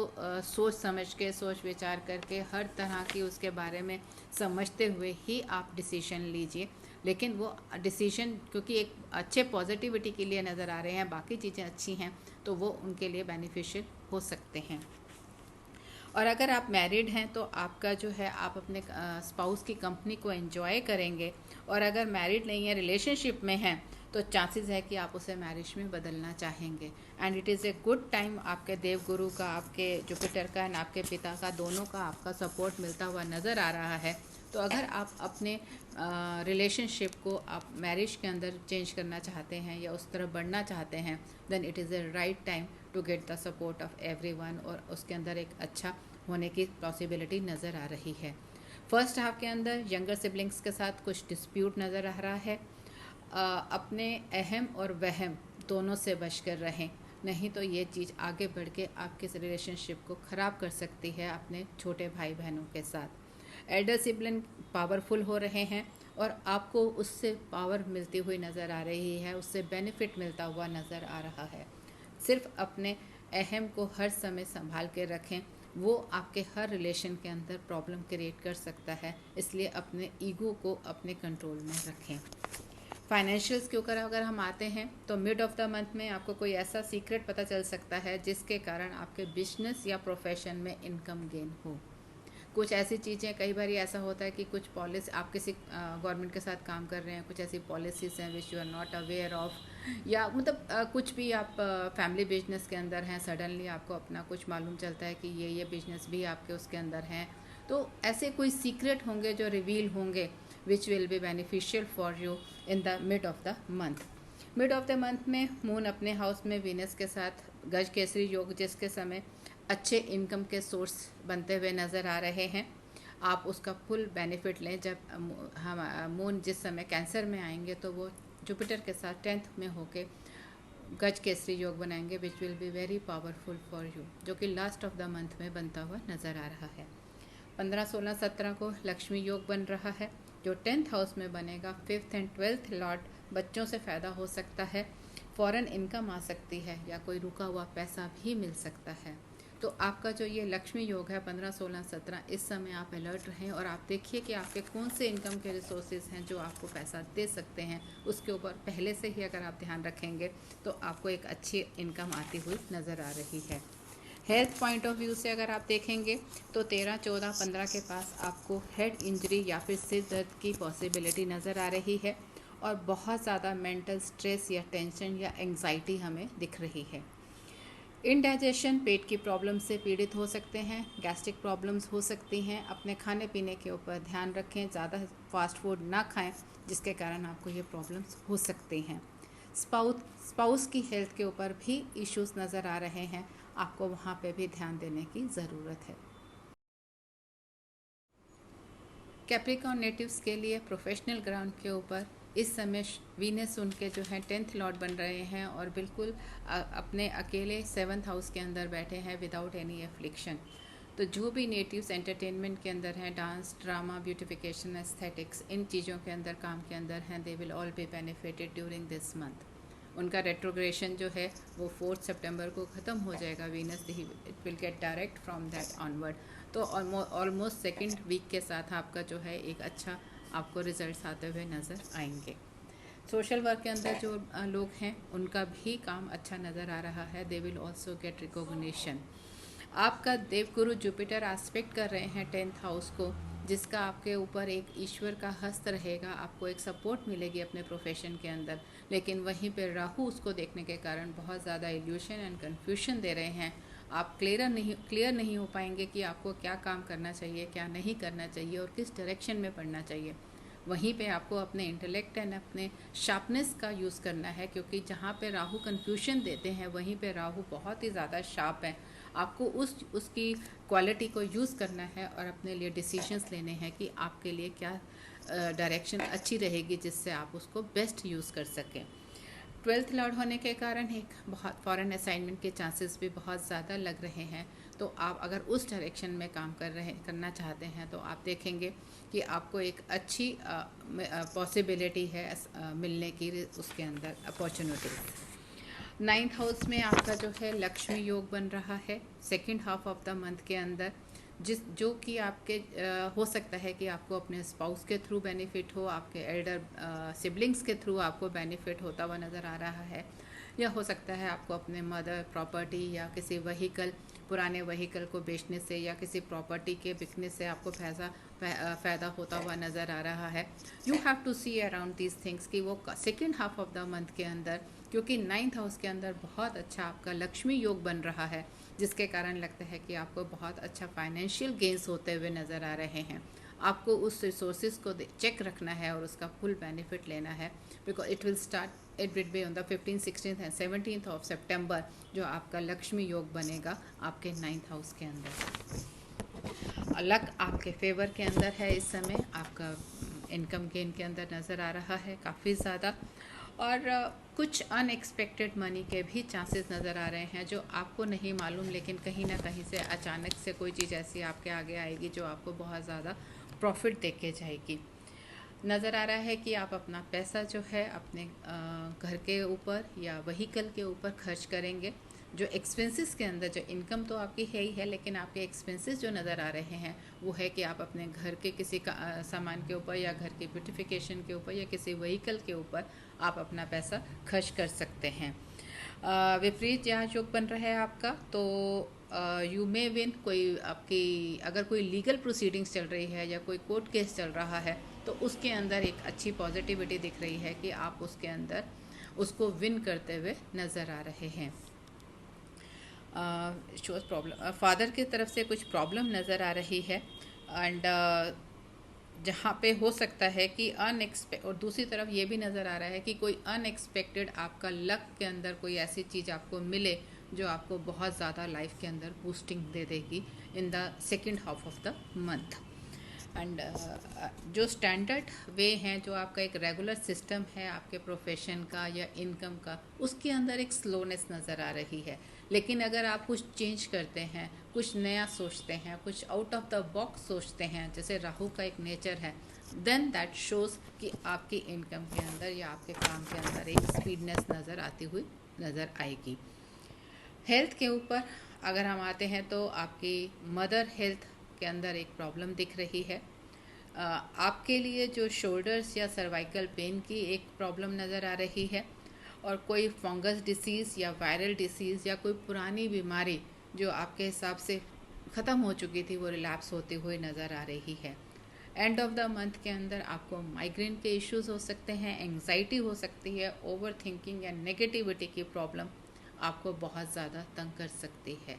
A: सोच समझ के, सोच विचार करके, हर तरह की उसके बारे में समझते हुए ही आप डिसीजन लीजिए। लेकिन वो डिसीजन क्योंकि एक अच्छे पॉजिटिविटी के लिए नज़र आ रहे हैं, बाकी चीज़ें अच्छी हैं, तो वो उनके लिए बेनिफिशियल हो सकते हैं। और अगर आप मैरिड हैं तो आपका जो है आप अपने स्पाउस की कंपनी को एंजॉय करेंगे, और अगर मैरिड नहीं है, रिलेशनशिप में हैं, तो चांसेस है कि आप उसे मैरिज में बदलना चाहेंगे। And it is a good time, आपके देवगुरु का, आपके जुपिटर का एंड आपके पिता का, दोनों का आपका सपोर्ट मिलता हुआ नज़र आ रहा है। तो अगर आप अपने रिलेशनशिप को आप मैरिज के अंदर चेंज करना चाहते हैं या उस तरफ बढ़ना चाहते हैं, then it is a right time to get the support of everyone, और उसके अंदर एक अच्छा होने की पॉसिबिलिटी नज़र आ रही है। फर्स्ट हाफ के अंदर यंगर सिबलिंग्स के साथ कुछ डिस्प्यूट नज़र आ रहा है। अपने अहम और वहम दोनों से बच कर रहें, नहीं तो ये चीज़ आगे बढ़ के आपके रिलेशनशिप को ख़राब कर सकती है अपने छोटे भाई बहनों के साथ। एल्डर सिबलिंग पावरफुल हो रहे हैं और आपको उससे पावर मिलती हुई नज़र आ रही है, उससे बेनिफिट मिलता हुआ नज़र आ रहा है। सिर्फ अपने अहम को हर समय संभाल के रखें, वो आपके हर रिलेशन के अंदर प्रॉब्लम क्रिएट कर सकता है, इसलिए अपने ईगो को अपने कंट्रोल में रखें। फाइनेंशियल्स के ऊपर अगर हम आते हैं तो मिड ऑफ द मंथ में आपको कोई ऐसा सीक्रेट पता चल सकता है जिसके कारण आपके बिजनेस या प्रोफेशन में इनकम गेन हो। कुछ ऐसी चीज़ें, कई बार ऐसा होता है कि कुछ पॉलिसी आप किसी गवर्नमेंट के साथ काम कर रहे हैं, कुछ ऐसी पॉलिसीज़ हैं which you are not aware of, या मतलब कुछ भी आप फैमिली बिजनेस के अंदर हैं, सडनली आपको अपना कुछ मालूम चलता है कि ये बिजनेस भी आपके उसके अंदर हैं, तो ऐसे कोई सीक्रेट होंगे जो रिवील होंगे which will be beneficial for you in the mid of the month. Mid of the month में मून अपने हाउस में वीनस के साथ गज केसरी योग, जिसके समय अच्छे इनकम के सोर्स बनते हुए नज़र आ रहे हैं, आप उसका फुल बेनिफिट लें। जब हम मून जिस समय कैंसर में आएंगे तो वो जुपिटर के साथ 10th में होके गज केसरी योग बनाएंगे which will be very powerful for you, जो कि लास्ट ऑफ द मंथ में बनता हुआ नज़र आ रहा है। 15, 16, 17 को लक्ष्मी योग बन रहा है जो 10th हाउस में बनेगा। 5th एंड 12th लॉर्ड, बच्चों से फ़ायदा हो सकता है, फॉरेन इनकम आ सकती है या कोई रुका हुआ पैसा भी मिल सकता है। तो आपका जो ये लक्ष्मी योग है 15, 16, 17, इस समय आप अलर्ट रहें और आप देखिए कि आपके कौन से इनकम के रिसोर्सेज हैं जो आपको पैसा दे सकते हैं। उसके ऊपर पहले से ही अगर आप ध्यान रखेंगे तो आपको एक अच्छी इनकम आती हुई नज़र आ रही है। हेल्थ पॉइंट ऑफ व्यू से अगर आप देखेंगे तो 13, 14, 15 के पास आपको हेड इंजरी या फिर सिर दर्द की पॉसिबिलिटी नज़र आ रही है और बहुत ज़्यादा मेंटल स्ट्रेस या टेंशन या एंग्जाइटी हमें दिख रही है। इनडाइजेशन, पेट की प्रॉब्लम से पीड़ित हो सकते हैं, गैस्ट्रिक प्रॉब्लम्स हो सकती हैं। अपने खाने पीने के ऊपर ध्यान रखें, ज़्यादा फास्ट फूड ना खाएं जिसके कारण आपको ये प्रॉब्लम्स हो सकती हैं। स्पाउस की हेल्थ के ऊपर भी इश्यूज नज़र आ रहे हैं, आपको वहाँ पे भी ध्यान देने की ज़रूरत है। कैप्रिकॉर्न नेटिव्स के लिए प्रोफेशनल ग्राउंड के ऊपर इस समय वीनस उनके जो हैं 10th लॉर्ड बन रहे हैं और बिल्कुल अपने अकेले 7th हाउस के अंदर बैठे हैं विदाउट एनी एफ्लिक्शन। तो जो भी नेटिव्स एंटरटेनमेंट के अंदर हैं, डांस, ड्रामा, ब्यूटिफिकेशन, एस्थेटिक्स, इन चीज़ों के अंदर काम के अंदर हैं, they will all be benefited during this month. उनका रेट्रोग्रेशन जो है वो 4 सितंबर को ख़त्म हो जाएगा। Venus it will get direct from that onward. तो ऑलमोस्ट सेकेंड वीक के साथ आपका जो है एक अच्छा आपको रिजल्ट्स आते हुए नज़र आएंगे। सोशल वर्क के अंदर जो लोग हैं उनका भी काम अच्छा नज़र आ रहा है, they will also get recognition. आपका देवगुरु जुपिटर एस्पेक्ट कर रहे हैं 10th हाउस को, जिसका आपके ऊपर एक ईश्वर का हस्त रहेगा, आपको एक सपोर्ट मिलेगी अपने प्रोफेशन के अंदर। लेकिन वहीं पे राहु उसको देखने के कारण बहुत ज़्यादा इल्यूशन एंड कन्फ्यूजन दे रहे हैं। आप क्लियर नहीं हो पाएंगे कि आपको क्या काम करना चाहिए, क्या नहीं करना चाहिए और किस डायरेक्शन में पढ़ना चाहिए। वहीं पे आपको अपने इंटेलेक्ट एंड अपने शार्पनेस का यूज़ करना है, क्योंकि जहाँ पे राहु कन्फ्यूजन देते हैं वहीं पे राहु बहुत ही ज़्यादा शार्प है। आपको उसकी क्वालिटी को यूज़ करना है और अपने लिए डिसीजंस लेने हैं कि आपके लिए क्या डायरेक्शन अच्छी रहेगी जिससे आप उसको बेस्ट यूज़ कर सकें। 12th लॉर्ड होने के कारण एक बहुत फॉरेन असाइनमेंट के चांसेस भी बहुत ज़्यादा लग रहे हैं। तो आप अगर उस डायरेक्शन में काम करना चाहते हैं तो आप देखेंगे कि आपको एक अच्छी पॉसिबिलिटी है मिलने की उसके अंदर अपॉर्चुनिटी। 9th हाउस में आपका जो है लक्ष्मी योग बन रहा है second half of the month के अंदर, जो कि आपके हो सकता है कि आपको अपने स्पाउस के थ्रू बेनिफिट हो, आपके एल्डर सिबलिंग्स के थ्रू आपको बेनिफिट होता हुआ नज़र आ रहा है, या हो सकता है आपको अपने मदर प्रॉपर्टी या किसी पुराने व्हीकल को बेचने से या किसी प्रॉपर्टी के बिकने से आपको फ़ायदा होता हुआ नज़र आ रहा है। You have to see around these things कि वो second half of the month के अंदर, क्योंकि 9th हाउस के अंदर बहुत अच्छा आपका लक्ष्मी योग बन रहा है, जिसके कारण लगता है कि आपको बहुत अच्छा फाइनेंशियल गेन्स होते हुए नज़र आ रहे हैं। आपको उस रिसोर्सेज को चेक रखना है और उसका फुल बेनिफिट लेना है, because it will be on the 15th, 16th and 17th of सितंबर जो आपका लक्ष्मी योग बनेगा आपके 9th हाउस के अंदर। लक आपके फेवर के अंदर है इस समय, आपका इनकम गेन के अंदर नज़र आ रहा है काफ़ी ज़्यादा, और कुछ अनएक्सपेक्टेड मनी के भी चांसेस नज़र आ रहे हैं जो आपको नहीं मालूम, लेकिन कहीं ना कहीं से अचानक से कोई चीज़ ऐसी आपके आगे आएगी जो आपको बहुत ज़्यादा प्रॉफिट दे के जाएगी। नज़र आ रहा है कि आप अपना पैसा जो है अपने घर के ऊपर या व्हीकल के ऊपर खर्च करेंगे। जो एक्सपेंसेस के अंदर, जो इनकम तो आपकी है ही है, लेकिन आपके एक्सपेंसेस जो नज़र आ रहे हैं वो है कि आप अपने घर के किसी सामान के ऊपर या घर की ब्यूटिफिकेशन के ऊपर या किसी व्हीकल के ऊपर आप अपना पैसा खर्च कर सकते हैं। विपरीत यहाँ योग बन रहा है आपका, तो यू मे विन, कोई आपकी अगर कोई लीगल प्रोसीडिंग्स चल रही है या कोई कोर्ट केस चल रहा है तो उसके अंदर एक अच्छी पॉजिटिविटी दिख रही है कि आप उसके अंदर उसको विन करते हुए नज़र आ रहे हैं। शोज प्रॉब्लम, फादर की तरफ से कुछ प्रॉब्लम नज़र आ रही है, एंड जहाँ पे हो सकता है कि और दूसरी तरफ ये भी नज़र आ रहा है कि कोई अनएक्सपेक्टेड आपका लक के अंदर कोई ऐसी चीज़ आपको मिले जो आपको बहुत ज़्यादा लाइफ के अंदर बूस्टिंग दे देगी इन the second half of the month. And जो स्टैंडर्ड वे हैं, जो आपका एक रेगुलर सिस्टम है आपके प्रोफेशन का या इनकम का, उसके अंदर एक स्लोनेस नज़र आ रही है। लेकिन अगर आप कुछ चेंज करते हैं, कुछ नया सोचते हैं, कुछ आउट ऑफ द बॉक्स सोचते हैं, जैसे राहु का एक नेचर है, देन दैट शोज़ कि आपकी इनकम के अंदर या आपके काम के अंदर एक स्पीडनेस नज़र आती हुई नज़र आएगी। हेल्थ के ऊपर अगर हम आते हैं तो आपकी मदर हेल्थ के अंदर एक प्रॉब्लम दिख रही है। आपके लिए जो शोल्डर्स या सर्वाइकल पेन की एक प्रॉब्लम नज़र आ रही है, और कोई फंगस डिसीज़ या वायरल डिसीज़ या कोई पुरानी बीमारी जो आपके हिसाब से ख़त्म हो चुकी थी वो रिलैप्स होती हुई नज़र आ रही है। एंड ऑफ द मंथ के अंदर आपको माइग्रेन के इश्यूज हो सकते हैं, एंग्जाइटी हो सकती है, ओवर थिंकिंग या नेगेटिविटी की प्रॉब्लम आपको बहुत ज़्यादा तंग कर सकती है।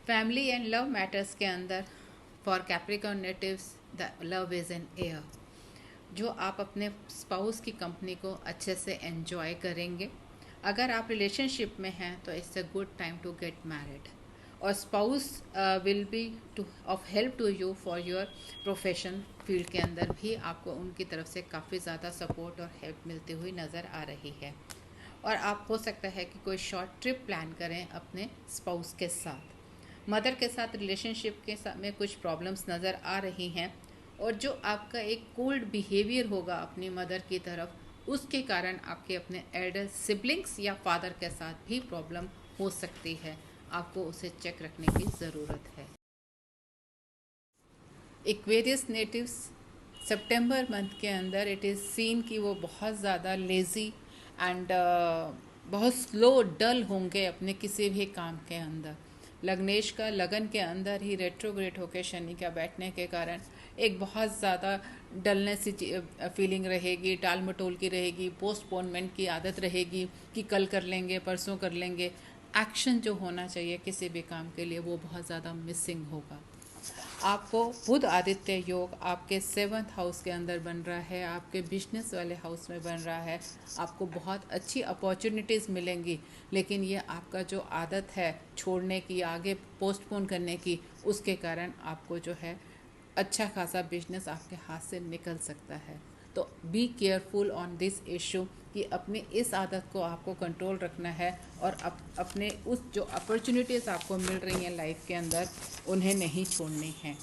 A: फैमिली एंड लव मैटर्स के अंदर for Capricorn natives the love is an air, जो आप अपने स्पाउस की कंपनी को अच्छे से एंजॉय करेंगे। अगर आप रिलेशनशिप में हैं तो it's a good time to get married, और spouse will be too of help to you for your profession field के अंदर भी आपको उनकी तरफ से काफ़ी ज़्यादा सपोर्ट और हेल्प मिलती हुई नज़र आ रही है। और आप हो सकता है कि कोई शॉर्ट ट्रिप प्लान करें अपने स्पाउस के साथ। मदर के साथ रिलेशनशिप के साथ में कुछ प्रॉब्लम्स नज़र आ रही हैं, और जो आपका एक कोल्ड बिहेवियर होगा अपनी मदर की तरफ, उसके कारण आपके अपने एल्डर सिबलिंग्स या फादर के साथ भी प्रॉब्लम हो सकती है। आपको उसे चेक रखने की ज़रूरत है। एक्वेरियस नेटिव्स सितंबर मंथ के अंदर इट इज़ सीन कि वो बहुत ज़्यादा लेज़ी एंड बहुत स्लो डल होंगे अपने किसी भी काम के अंदर। लग्नेश का लगन के अंदर ही रेट्रोग्रेड होकर शनि का बैठने के कारण एक बहुत ज़्यादा डलनेस फीलिंग रहेगी, टाल मटोल की रहेगी, पोस्टपोनमेंट की आदत रहेगी कि कल कर लेंगे, परसों कर लेंगे। एक्शन जो होना चाहिए किसी भी काम के लिए वो बहुत ज़्यादा मिसिंग होगा। आपको बुध आदित्य योग आपके 7th हाउस के अंदर बन रहा है, आपके बिजनेस वाले हाउस में बन रहा है। आपको बहुत अच्छी अपॉर्चुनिटीज़ मिलेंगी, लेकिन ये आपका जो आदत है छोड़ने की, आगे पोस्टपोन करने की, उसके कारण आपको जो है अच्छा खासा बिजनेस आपके हाथ से निकल सकता है। तो be careful on this issue कि अपनी इस आदत को आपको कंट्रोल रखना है, और अपने उस जो अपॉर्चुनिटीज़ आपको मिल रही हैं लाइफ के अंदर उन्हें नहीं छोड़नी है।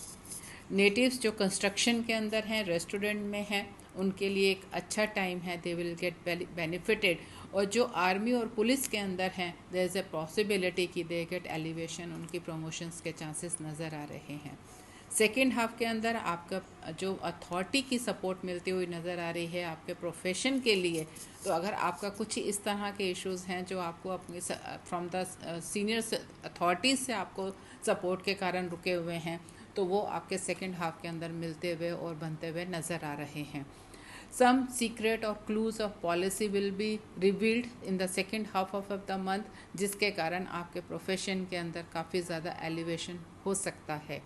A: नेटिव्स जो कंस्ट्रक्शन के अंदर हैं, रेस्टोरेंट में हैं, उनके लिए एक अच्छा टाइम है, दे विल गेट बेनिफिटेड। और जो आर्मी और पुलिस के अंदर हैं, देयर इज़ अ पॉसिबिलिटी कि दे गेट एलिवेशन, उनकी प्रमोशंस के चांसेस नज़र आ रहे हैं। सेकेंड हाफ के अंदर आपका जो अथॉरिटी की सपोर्ट मिलती हुई नज़र आ रही है आपके प्रोफेशन के लिए। तो अगर आपका कुछ इस तरह के इश्यूज़ हैं जो आपको अपनी फ्रॉम द सीनियर अथॉरिटीज़ से आपको सपोर्ट के कारण रुके हुए हैं, तो वो आपके सेकेंड हाफ के अंदर मिलते हुए और बनते हुए नज़र आ रहे हैं। सम सीक्रेट और clues of policy will be revealed in the second half of the month, जिसके कारण आपके प्रोफेशन के अंदर काफ़ी ज़्यादा एलिवेशन हो सकता है।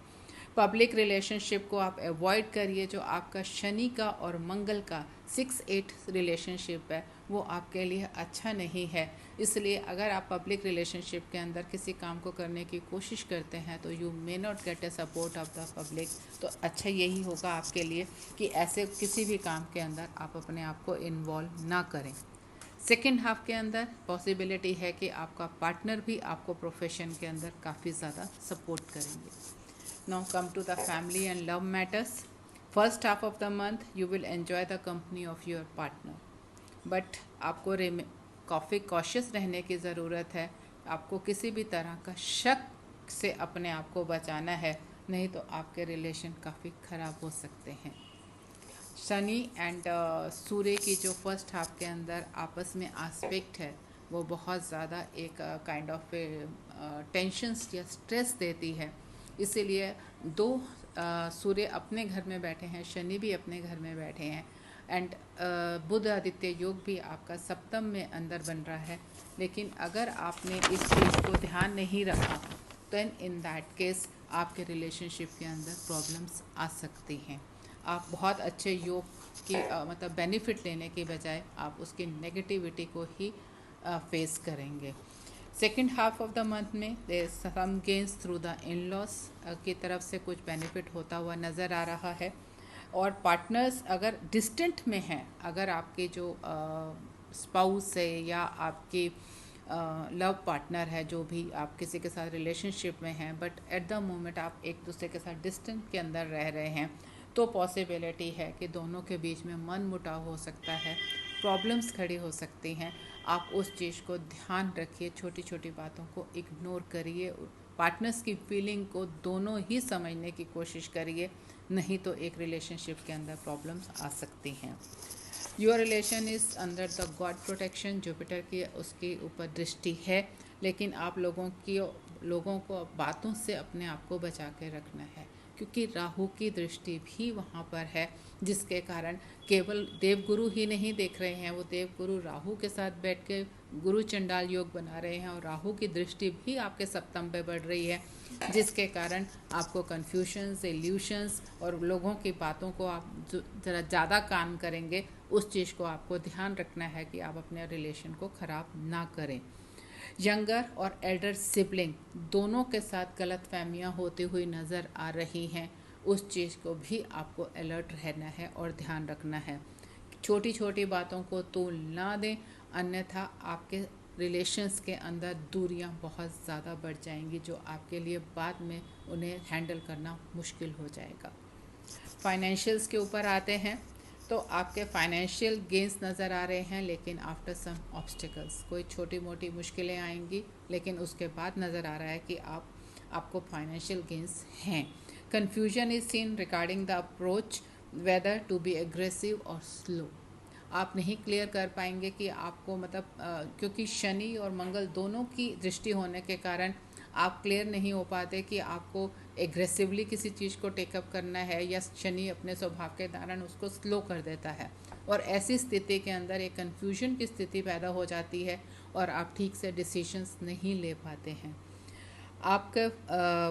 A: पब्लिक रिलेशनशिप को आप अवॉइड करिए। जो आपका शनि का और मंगल का 6-8 रिलेशनशिप है वो आपके लिए अच्छा नहीं है। इसलिए अगर आप पब्लिक रिलेशनशिप के अंदर किसी काम को करने की कोशिश करते हैं तो you may not gate a support of the public. तो अच्छा यही होगा आपके लिए कि ऐसे किसी भी काम के अंदर आप अपने आप को इन्वॉल्व ना करें। सेकेंड हाफ के अंदर पॉसिबिलिटी है कि आपका पार्टनर भी आपको प्रोफेशन के अंदर काफ़ी ज़्यादा सपोर्ट करेंगे। Now come to the family and love matters. First half of the month you will enjoy the company of your partner, but आपको काफ़ी कॉशियस रहने की ज़रूरत है। आपको किसी भी तरह का शक से अपने आप को बचाना है, नहीं तो आपके रिलेशन काफ़ी ख़राब हो सकते हैं। शनि एंड सूर्य की जो फर्स्ट हाफ के अंदर आपस में आस्पेक्ट है वो बहुत ज़्यादा एक काइंड ऑफ टेंशन्स या स्ट्रेस देती है। इसीलिए दो सूर्य अपने घर में बैठे हैं, शनि भी अपने घर में बैठे हैं, एंड बुध आदित्य योग भी आपका सप्तम में अंदर बन रहा है। लेकिन अगर आपने इस चीज़ को ध्यान नहीं रखा देन इन दैट केस आपके रिलेशनशिप के अंदर प्रॉब्लम्स आ सकती हैं। आप बहुत अच्छे योग की मतलब बेनिफिट लेने के बजाय आप उसकी नेगेटिविटी को ही फेस करेंगे। Second half of the month में there some gains through the in-laws की तरफ से कुछ बेनिफिट होता हुआ नज़र आ रहा है। और पार्टनर्स अगर डिस्टेंट में हैं, अगर आपके जो स्पाउस है या आपके लव पार्टनर है, जो भी आप किसी के साथ रिलेशनशिप में हैं, बट एट द मोमेंट आप एक दूसरे के साथ डिस्टेंस के अंदर रह रहे हैं, तो पॉसिबिलिटी है कि दोनों के बीच में मन मुटाव हो सकता है, प्रॉब्लम्स खड़ी हो सकती हैं। आप उस चीज़ को ध्यान रखिए, छोटी छोटी बातों को इग्नोर करिए, पार्टनर्स की फीलिंग को दोनों ही समझने की कोशिश करिए, नहीं तो एक रिलेशनशिप के अंदर प्रॉब्लम्स आ सकती हैं। Your relation is under the God protection, Jupiter की उसके ऊपर दृष्टि है, लेकिन आप लोगों को बातों से अपने आप को बचा के रखना है, क्योंकि राहु की दृष्टि भी वहाँ पर है, जिसके कारण केवल देवगुरु ही नहीं देख रहे हैं, वो देवगुरु राहु के साथ बैठ के गुरु चंडाल योग बना रहे हैं, और राहु की दृष्टि भी आपके सप्तम पे बढ़ रही है, जिसके कारण आपको कन्फ्यूजन्स, इल्यूशंस और लोगों की बातों को आप ज़रा ज़्यादा कान करेंगे, उस चीज़ को आपको ध्यान रखना है कि आप अपने रिलेशन को ख़राब ना करें। यंगर और एल्डर सिबलिंग दोनों के साथ गलत फहमियाँ होती हुई नज़र आ रही हैं, उस चीज़ को भी आपको अलर्ट रहना है और ध्यान रखना है। छोटी छोटी बातों को तूल ना दें, अन्यथा आपके रिलेशंस के अंदर दूरियां बहुत ज़्यादा बढ़ जाएंगी, जो आपके लिए बाद में उन्हें हैंडल करना मुश्किल हो जाएगा। फाइनेंशियल्स के ऊपर आते हैं, तो आपके फाइनेंशियल गेंस नज़र आ रहे हैं, लेकिन आफ्टर सम ऑब्स्टिकल्स, कोई छोटी मोटी मुश्किलें आएंगी, लेकिन उसके बाद नज़र आ रहा है कि आपको फाइनेंशियल गेंस हैं। Confusion is seen regarding the approach whether to be aggressive और स्लो। आप नहीं क्लियर कर पाएंगे कि आपको क्योंकि शनि और मंगल दोनों की दृष्टि होने के कारण आप क्लियर नहीं हो पाते कि आपको एग्रेसिवली किसी चीज़ को टेकअप करना है, या शनि अपने स्वभाव के कारण उसको स्लो कर देता है, और ऐसी स्थिति के अंदर एक कन्फ्यूजन की स्थिति पैदा हो जाती है और आप ठीक से डिसीजंस नहीं ले पाते हैं। आपका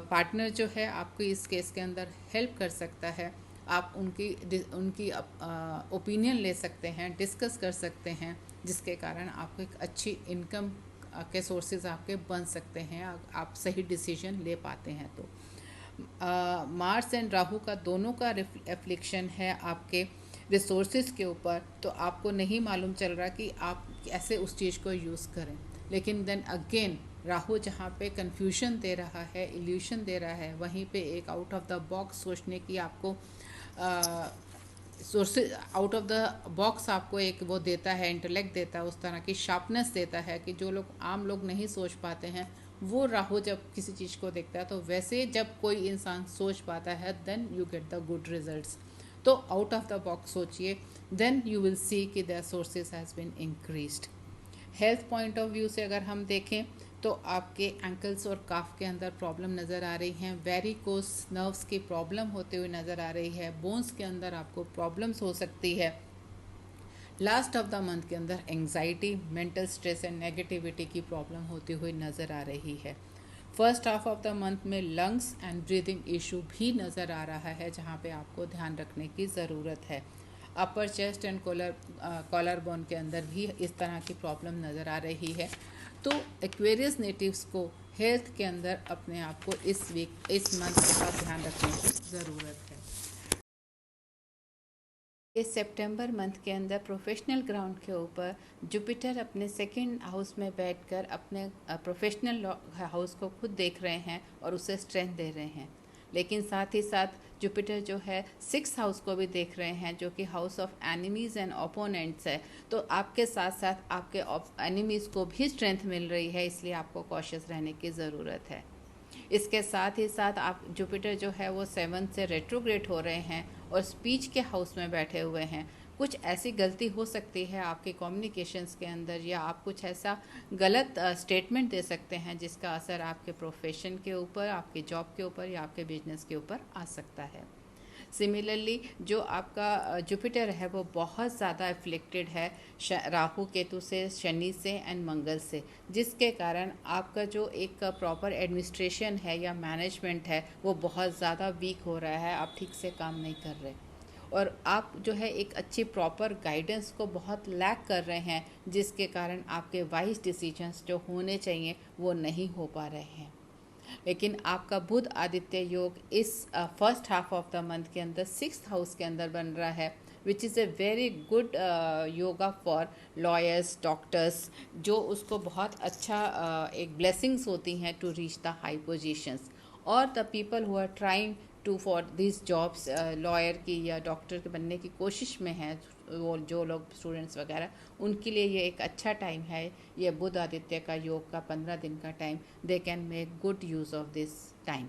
A: पार्टनर जो है आपको इस केस के अंदर हेल्प कर सकता है, आप उनकी ओपिनियन ले सकते हैं, डिस्कस कर सकते हैं, जिसके कारण आपको एक अच्छी इनकम के सोर्सेज आपके बन सकते हैं, आप सही डिसीजन ले पाते हैं। तो मार्स एंड राहु का दोनों का रिफ्लेक्शन है आपके रिसोर्सेज के ऊपर, तो आपको नहीं मालूम चल रहा कि आप कैसे उस चीज़ को यूज़ करें। लेकिन देन अगेन राहु जहाँ पे कन्फ्यूजन दे रहा है, इल्यूशन दे रहा है, वहीं पे एक आउट ऑफ द बॉक्स सोचने की आपको sources, out of the box आपको एक वो देता है, इंटेलेक्ट देता है, उस तरह की शार्पनेस देता है कि जो लोग आम लोग नहीं सोच पाते हैं, वो राहु जब किसी चीज़ को देखता है, तो वैसे जब कोई इंसान सोच पाता है, then you get the good results. तो आउट ऑफ द बॉक्स सोचिए, देन यू विल सी कि the sources has been increased. Health point of view से अगर हम देखें, तो आपके एंकल्स और काफ के अंदर प्रॉब्लम नज़र आ रही हैं, वेरिकोस नर्व्स की प्रॉब्लम होते हुए नज़र आ रही है, बोन्स के अंदर आपको प्रॉब्लम्स हो सकती है। लास्ट ऑफ द मंथ के अंदर anxiety, mental stress and negativity की प्रॉब्लम होती हुई नज़र आ रही है। First half of the month में लंग्स एंड ब्रीदिंग इशू भी नज़र आ रहा है, जहाँ पे आपको ध्यान रखने की ज़रूरत है। Upper chest and collar bone के अंदर भी इस तरह की प्रॉब्लम नज़र आ रही है। तो एक्वेरियस नेटिव्स को हेल्थ के अंदर अपने आप को इस मंथ का ध्यान रखने की ज़रूरत है। इस सितंबर मंथ के अंदर प्रोफेशनल ग्राउंड के ऊपर जुपिटर अपने सेकंड हाउस में बैठकर अपने प्रोफेशनल हाउस को खुद देख रहे हैं और उसे स्ट्रेंथ दे रहे हैं, लेकिन साथ ही साथ जुपिटर जो है 6th हाउस को भी देख रहे हैं, जो कि house of enemies and opponents है। तो आपके साथ साथ आपके एनिमीज़ को भी स्ट्रेंथ मिल रही है, इसलिए आपको कॉशियस रहने की ज़रूरत है। इसके साथ ही साथ आप जुपिटर जो है वो 7 से रेट्रोग्रेड हो रहे हैं और स्पीच के हाउस में बैठे हुए हैं। कुछ ऐसी गलती हो सकती है आपके कम्युनिकेशंस के अंदर, या आप कुछ ऐसा गलत स्टेटमेंट दे सकते हैं जिसका असर आपके प्रोफेशन के ऊपर, आपके जॉब के ऊपर या आपके बिजनेस के ऊपर आ सकता है। सिमिलरली जो आपका जुपिटर है वो बहुत ज़्यादा एफ्लिक्टेड है राहु केतु से, शनि से एंड मंगल से, जिसके कारण आपका जो एक प्रॉपर एडमिनिस्ट्रेशन है या मैनेजमेंट है वो बहुत ज़्यादा वीक हो रहा है, आप ठीक से काम नहीं कर रहे। और आप जो है एक अच्छी प्रॉपर गाइडेंस को बहुत लैक कर रहे हैं, जिसके कारण आपके वाइज डिसीजंस जो होने चाहिए वो नहीं हो पा रहे हैं। लेकिन आपका बुध आदित्य योग इस first half of the month के अंदर 6th हाउस के अंदर बन रहा है, which is a very good yoga for lawyers, doctors, जो उसको बहुत अच्छा एक ब्लेसिंग्स होती हैं to reach the high positions. और the people who are trying to for this jobs, lawyer की या डॉक्टर के बनने की कोशिश में हैं, वो जो लोग स्टूडेंट्स वगैरह, उनके लिए ये एक अच्छा टाइम है। ये बुध आदित्य का योग का 15 दिन का time, they can make good use of this time.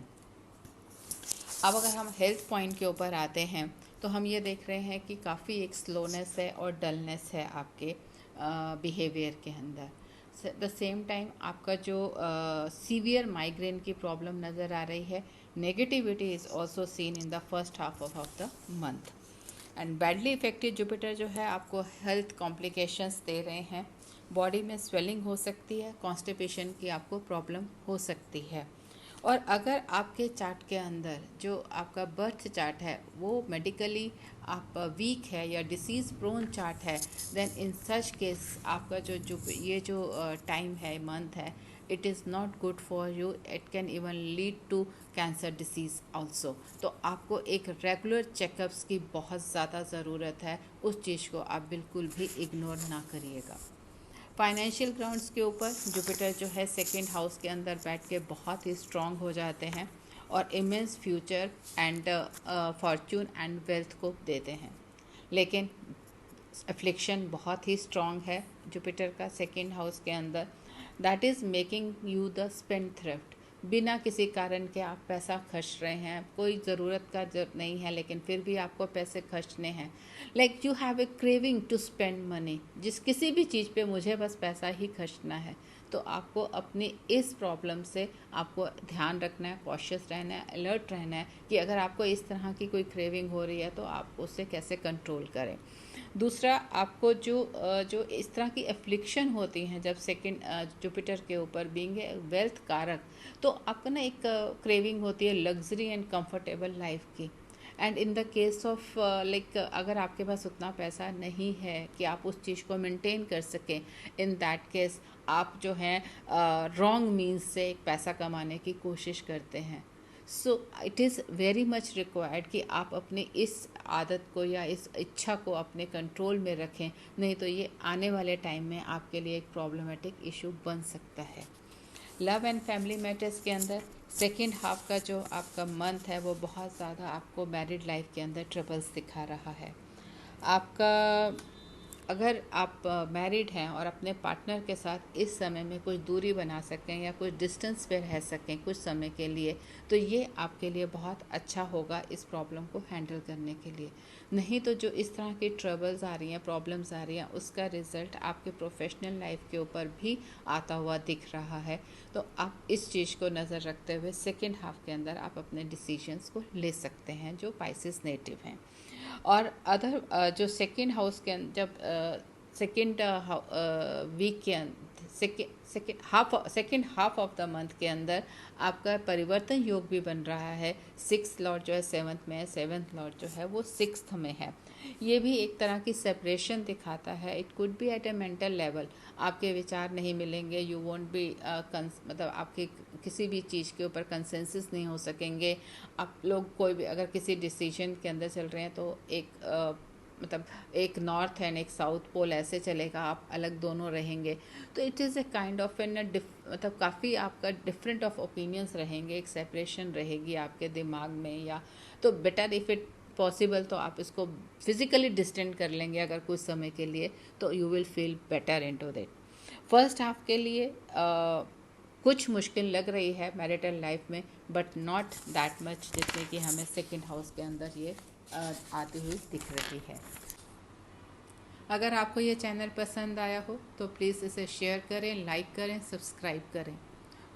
A: अब अगर हम हेल्थ पॉइंट के ऊपर आते हैं तो हम ये देख रहे हैं कि काफ़ी एक स्लोनेस है और डलनेस है आपके बिहेवियर के अंदर। द सेम टाइम आपका जो सीवियर माइग्रेन की प्रॉब्लम नज़र आ रही है। Negativity is also seen in the first half of the month. And badly affected Jupiter जो है आपको हेल्थ कॉम्प्लिकेशंस दे रहे हैं। बॉडी में स्वेलिंग हो सकती है, कॉन्स्टिपेशन की आपको प्रॉब्लम हो सकती है। और अगर आपके चार्ट के अंदर जो आपका बर्थ चार्ट है वो मेडिकली आप वीक है या डिसीज़ प्रोन चार्ट है, देन इन सच केस आपका जो ये जो टाइम है, मंथ है, it is not good for you. It can even lead to cancer disease also. तो आपको एक रेगुलर चेकअप्स की बहुत ज़्यादा ज़रूरत है। उस चीज़ को आप बिल्कुल भी इग्नोर ना करिएगा। फाइनेंशियल ग्राउंड्स के ऊपर जुपिटर जो है 2nd हाउस के अंदर बैठ के बहुत ही स्ट्रांग हो जाते हैं और immense future and Fortune and wealth को देते हैं। लेकिन एफ्लिक्शन बहुत ही स्ट्रांग है जुपिटर का 2nd हाउस के अंदर, that is making you the spend thrift. बिना किसी कारण के आप पैसा खर्च रहे हैं, कोई ज़रूरत का नहीं है लेकिन फिर भी आपको पैसे खर्चने हैं। Like you have a craving to spend money, जिस किसी भी चीज़ पे मुझे बस पैसा ही खर्चना है। तो आपको अपनी इस प्रॉब्लम से आपको ध्यान रखना है, कॉशियस रहना है, अलर्ट रहना है कि अगर आपको इस तरह की कोई क्रेविंग हो रही है तो आप उसे कैसे कंट्रोल करें। दूसरा, आपको जो इस तरह की एफ्लिक्शन होती हैं जब 2nd जुपिटर के ऊपर बीइंग ए वेल्थ कारक, तो आपको ना एक क्रेविंग होती है लग्जरी एंड कंफर्टेबल लाइफ की। And in the case of like अगर आपके पास उतना पैसा नहीं है कि आप उस चीज़ को मेंटेन कर सकें, इन दैट केस आप जो हैं रॉन्ग मीन्स से पैसा कमाने की कोशिश करते हैं। So it is very much required कि आप अपनी इस आदत को या इस इच्छा को अपने कंट्रोल में रखें, नहीं तो ये आने वाले टाइम में आपके लिए एक प्रॉब्लमेटिक इशू बन सकता है। लव एंड फैमिली मैटर्स के अंदर 2nd हाफ का जो आपका मंथ है वो बहुत ज़्यादा आपको मैरिड लाइफ के अंदर ट्रबल्स दिखा रहा है। आपका अगर आप मैरिड हैं और अपने पार्टनर के साथ इस समय में कुछ दूरी बना सकें या कुछ डिस्टेंस पे रह सकें कुछ समय के लिए, तो ये आपके लिए बहुत अच्छा होगा इस प्रॉब्लम को हैंडल करने के लिए। नहीं तो जो इस तरह की ट्रबल्स आ रही हैं, प्रॉब्लम्स आ रही हैं, उसका रिज़ल्ट आपके प्रोफेशनल लाइफ के ऊपर भी आता हुआ दिख रहा है। तो आप इस चीज़ को नज़र रखते हुए 2nd हाफ के अंदर आप अपने डिसीजंस को ले सकते हैं जो पाइसेस नेटिव हैं। और अदर जो 2nd हाउस के जब 2nd वीक के second half of the month के अंदर आपका परिवर्तन योग भी बन रहा है। 6th लॉर्ड जो है 7th में है, 7th लॉर्ड जो है वो 6th में है। ये भी एक तरह की सेपरेशन दिखाता है। It could be at a mental level, आपके विचार नहीं मिलेंगे, यू वोंट बी मतलब आपके किसी भी चीज़ के ऊपर कंसेंसस नहीं हो सकेंगे। आप लोग कोई भी अगर किसी डिसीजन के अंदर चल रहे हैं तो मतलब एक नॉर्थ एंड एक साउथ पोल ऐसे चलेगा, आप अलग दोनों रहेंगे। तो it is a kind of an मतलब काफ़ी आपका डिफरेंट ऑफ ओपिनियंस रहेंगे, एक सेपरेशन रहेगी आपके दिमाग में। या तो बेटर इफ़ इट पॉसिबल तो आप इसको फिज़िकली डिस्टेंट कर लेंगे अगर कुछ समय के लिए, तो you will feel better into that. First half के लिए कुछ मुश्किल लग रही है मैरिटल लाइफ में, बट नॉट दैट मच जितने कि हमें 2nd हाउस के अंदर ये आती हुई दिख रही है। अगर आपको ये चैनल पसंद आया हो तो प्लीज़ इसे शेयर करें, लाइक करें, सब्सक्राइब करें।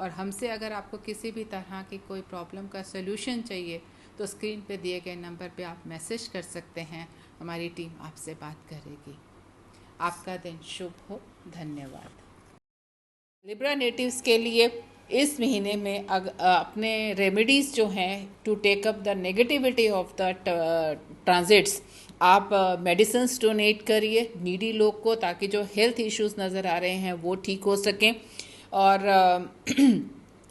A: और हमसे अगर आपको किसी भी तरह की कोई प्रॉब्लम का सलूशन चाहिए तो स्क्रीन पे दिए गए नंबर पे आप मैसेज कर सकते हैं, हमारी टीम आपसे बात करेगी। आपका दिन शुभ हो। धन्यवाद। लिब्रा नेटिव्स के लिए
B: इस महीने में अपने रेमेडीज़ जो हैं to take up the negativity of the transits, आप मेडिसिन्स डोनेट करिए नीडी लोग को, ताकि जो हेल्थ इश्यूज नज़र आ रहे हैं वो ठीक हो सकें। और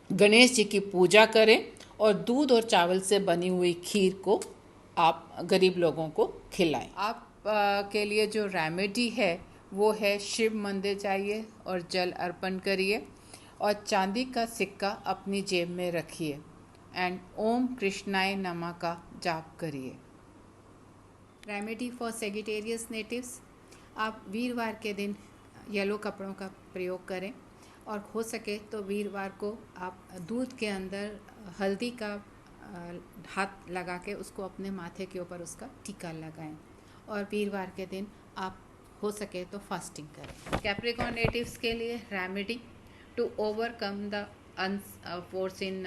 B: गणेश जी की पूजा करें और दूध और चावल से बनी हुई खीर को आप गरीब लोगों को खिलाएं। आप के लिए जो रेमेडी है वो है शिव मंदिर जाइए और जल अर्पण करिए और चांदी का सिक्का अपनी जेब में रखिए एंड ओम कृष्णाय नमः का जाप करिए।
A: रेमेडी फॉर सेजिटेरियस नेटिव्स, आप वीरवार के दिन येलो कपड़ों का प्रयोग करें और हो सके तो वीरवार को आप दूध के अंदर हल्दी का हाथ लगा के उसको अपने माथे के ऊपर उसका टीका लगाएं और वीरवार के दिन आप हो सके तो फास्टिंग करें। कैप्रिकॉर्न नेटिव्स के लिए remedy to overcome the unforeseen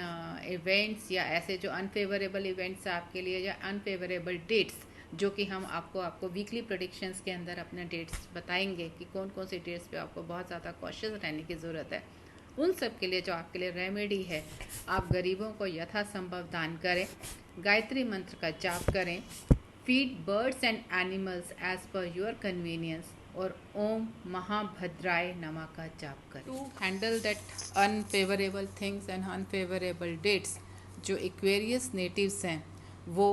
A: events या ऐसे जो अनफेवरेबल इवेंट्स आपके लिए या अनफेवरेबल डेट्स, जो कि हम आपको वीकली प्रेडिक्शंस के अंदर अपने डेट्स बताएंगे कि कौन कौन सी डेट्स पे आपको बहुत ज़्यादा कॉशियस रहने की ज़रूरत है। उन सब के लिए जो आपके लिए रेमेडी है, आप गरीबों को यथासंभव दान करें, गायत्री मंत्र का जाप करें, feed birds and animals as per your convenience और ओम महाभद्राय नमः का जाप करें। To handle that unfavourable things and unfavourable dates, जो एक्वेरियस नेटिव्स हैं वो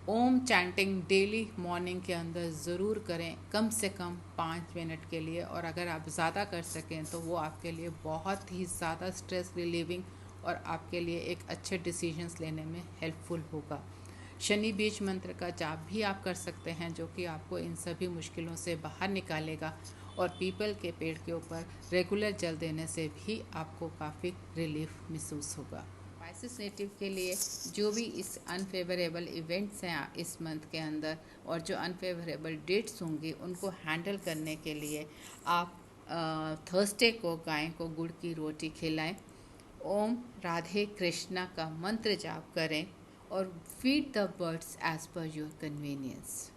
A: ओम चैंटिंग डेली मॉर्निंग के अंदर ज़रूर करें, कम से कम 5 मिनट के लिए। और अगर आप ज़्यादा कर सकें तो वो आपके लिए बहुत ही ज़्यादा स्ट्रेस रिलीविंग और आपके लिए एक अच्छे डिसीजंस लेने में हेल्पफुल होगा। शनि बीज मंत्र का जाप भी आप कर सकते हैं, जो कि आपको इन सभी मुश्किलों से बाहर निकालेगा। और पीपल के पेड़ के ऊपर रेगुलर जल देने से भी आपको काफ़ी रिलीफ महसूस होगा। स्पाइसिस नेटिव के लिए जो भी इस अनफेवरेबल इवेंट्स हैं इस मंथ के अंदर और जो अनफेवरेबल डेट्स होंगी उनको हैंडल करने के लिए आप थर्सडे को गाय को गुड़ की रोटी खिलाएं, ओम राधे कृष्णा का मंत्र जाप करें और feed the birds as per your convenience.